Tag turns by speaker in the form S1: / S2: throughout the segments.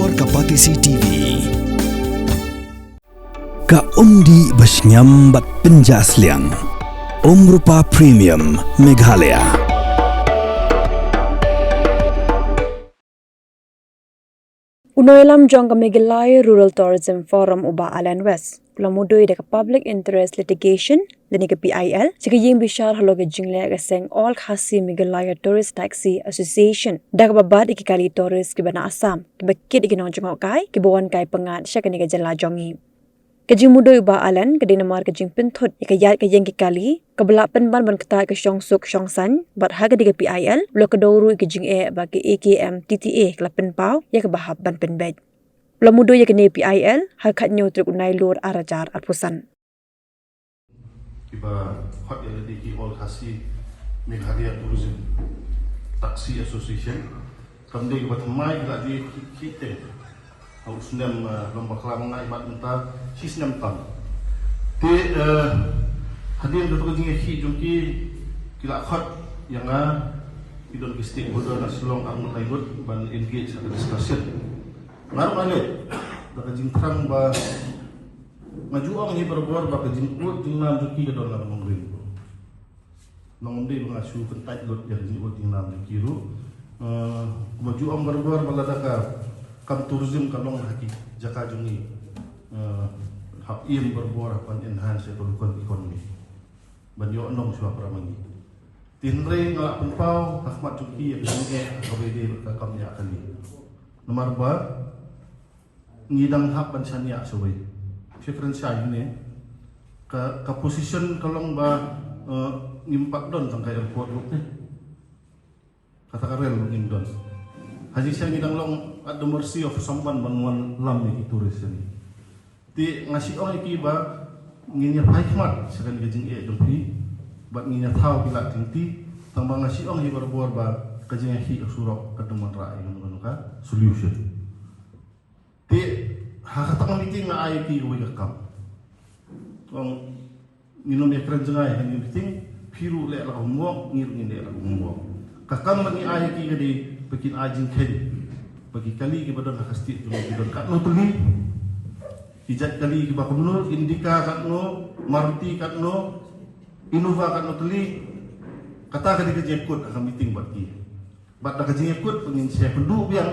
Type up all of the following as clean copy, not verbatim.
S1: Luar Kapatisi TV. Ka undi basnyambat penjasliang. Rupa Premium Meghalaya.
S2: Unoilam jong ka Meghalaya Rural Tourism Forum uba Alan West. Pulamudoy da ka Public Interest Litigation dani ka PIL. Sika ying bishar halo ka jingle ka seng All Khasi Meghalaya Tourist Taxi Association. Da ka babad ikikali tourist ki bana Assam. Kibakit ikinong jong kai kibawan kai pengat siya kani ka jala jongi. Kajing mudoy uba Alan ka dinamar kajing pinthot ikayat ka yeng kikali kabla penban ban kata ka syong suk syong san bat haga diga PIL lo ka dawru ikajing ba ki AKM TTA kala penpau ya ka bahab ban penbed. Lamudo ya kene PIL hakat nyo truk unai lur arajar arpusan.
S3: Iba hot ya di All Khasi Meghalaya Tourism Taxi Association. Kamde iba thamai la di kite. Au snem lomba kelam ngai mat menta si snem tam. Te hadir do jing hi jungki kila hot yang idon ki stakeholder nasional ang laibut ban engage sa discussion. Ngaru ale da jing trang ba maju ang ni berbor ba jing ut jing nam juki don la mongrin. Nongde ngasu pentai lot ya jing ut jing nam juki ru maju ang berbor baladaka kam tourism kalong haki jaka jungi hak im berbor pan enhance ekonomi banyo nong swa pramangi tinre ngala penpau hakmat juki ya jungi kabede kam ya kali nomor 2 ngidang hak pansania suwe referensi ini ka position kalong ba ngimpak don tangkai airport kata karel ngindon haji siya ngidang long at the mercy of someone banwan lam ni turis ni. Ti ngasi ong iki ba nginya hikmat sekan gajing dompi bat nginya tahu bila tinti tang ba ngasi ong hi berbor ba kajing hi surok kademan rai ngono ka solution. Ti hakatang meeting nga ay ki uwi kakam. Ong nginom ya keren jengai han meeting piru le la umwo ngir nginde la umwo. Kakam lagi ay ki gadi bikin ajing kedi bagi kali kepada nakasti tu kita kat no tuli hijat kali kita kumnul indika kat no maruti kat no innova kat no tuli kata kali kerja ikut akan meeting buat ki bat dah kerja ikut pengin saya pendu biang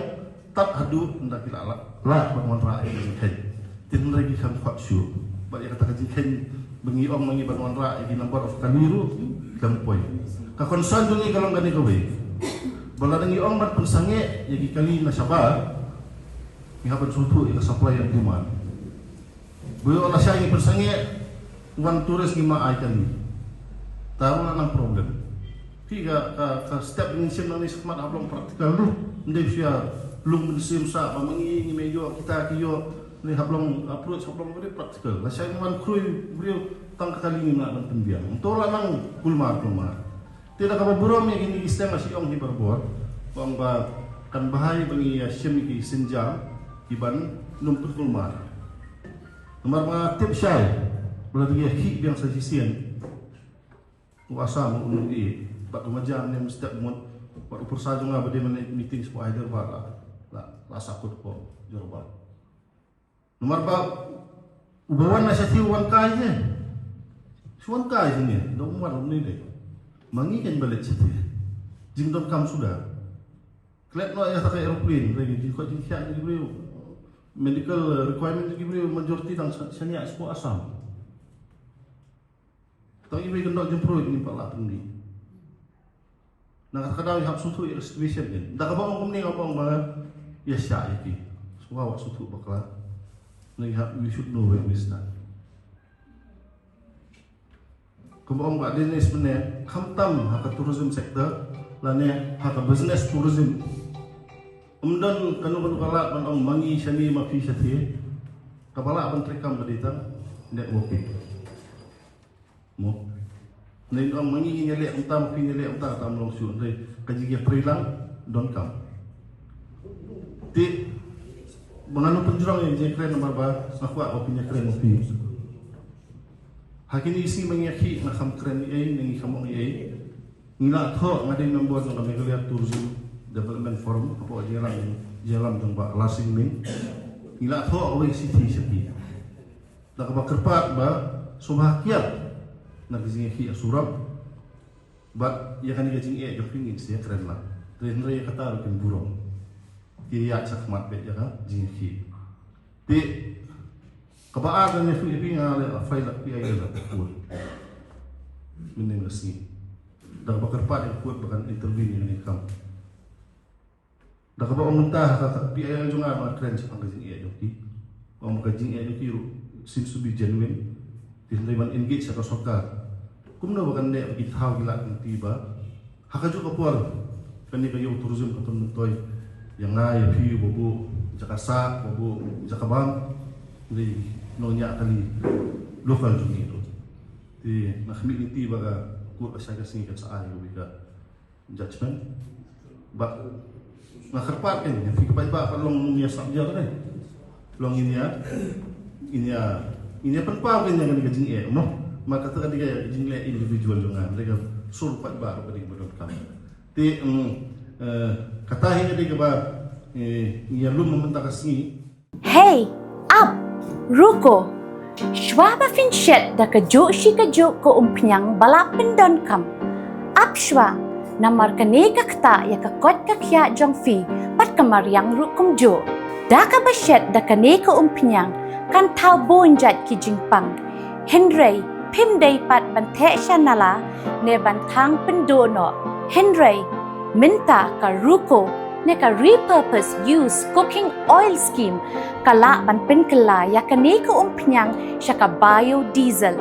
S3: tak hadu ndak kila lah bangun rakyat ini kan tin lagi kan kuat syu bat ya kata kerja kan bengi om mengi bangun rakyat ini number of kaliru kan poin ka concern dungi kalau ngani ko bala nang iong mat pensange yagi kali na sabar ihapan sutu ila supply yang demand buyo na siya yung pensange wan turis ni maay kali tahu na ng problem higa ka step ng sim nang nisakmat hablong praktikal lu hindi siya lung sim sa pamangi ni medyo kita kiyo ni hablong approach hablong very practical na siya yung wan kruy buyo tang kakali ni na ng pembiang tola nang kulmar tidak kapaburom yang ini istem masih ong hiperbor bang ba kan bahaya bagi syemiki senjang iban numput kulmar nomor mga tip syai berarti hi yang sajisian kuasa mo i bak kumajam nem step mo par upursa nga bade man meeting sa either wala la sakut ko jorba nomor ba ubawan na sa tiwan kaya suwan kaya ni do mo ni de mangi kan balik situ jingdom kam sudah kelep no ya tak aeroplane lagi di kau jingkian di beliau medical requirement di beliau majority tang sania semua asam tang ibu gendok jempro ini pala pendi nah kadang hab sutu illustration kan dah kabang kumni kabang ba ya sya iki semua wak sutu bakla lagi hab we should know where we stand Kumpulan buat bisnes benar, hamtam hak tourism sector, lane hak business tourism. Umdan kanu kalat man mangi shani mafi shati, kapala ban trekam badita networking. Mo, nen mangi nyele umtam pi nyele umtam tam long su dei kajiya prilang don kam. Ti manganu penjurang yang jekren nomor ba, aku opinya keren opi. Hakini isi mengyaki nak ham keren ni ai nengi kamong ai ngila tho ngade membuat ng Meghalaya Tourism Development Forum apa jalan dong ba lasing min ila tho away city sepi da ka kerpat ba subhakiat na gizing hi asurab ba ya kan gizing jo pingin sia keren lah den re kata ru burong ti ya sakmat be ya ka jing hi ti ka ba aga ne fi ngale file pi ay la ko min ne nasi da ka kerpat ya kuat bahkan intervene ni kam da ka ba umunta ka pi ay junga ma keren sa gizing jo ki gizing jo ki seems to be genuine tinday man engage sa kasoka kumna bakan ne githaw gila tiba haka jo kapual kani kayo tourism katon toy yang ya fi bobo jakasa bobo jakabang di nonya kali local jungi itu ti nakhmi ni tiba ka ku asa ka singi ka sa ayo bika judgment ba nakharpat kan fi ka ba long niya sa dia kan long ini penpau kan yang gajing no maka tu kan dia gajing individual dengan mereka surpat baru pada bodon kami ti kata ini dia ba yang lu meminta kasih
S4: Hey, up, ruko. Shwa ba fin shet da ka jo shi ka jo ko umpiang balapin don kam. Up shwa, namar ka ne ka kta ya ka kot ka kya jong fi pat kamariang rukum jo. Da ka ba shet da ka ne ka umpiang kan tau bonjat ki jingpang. Henry, pim day pat bante shanala ne bantang pendono. Henry, minta ka ruko ne ka repurpose use cooking oil scheme kala ban penkala ya kane ko umpnyang siya ka biodiesel.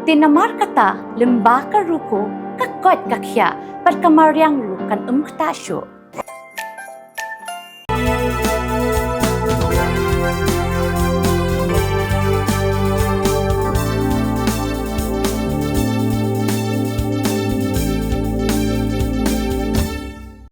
S4: Tinamar kata limba ka ruko kakot kakya pat kamaryang rukan umktasyo.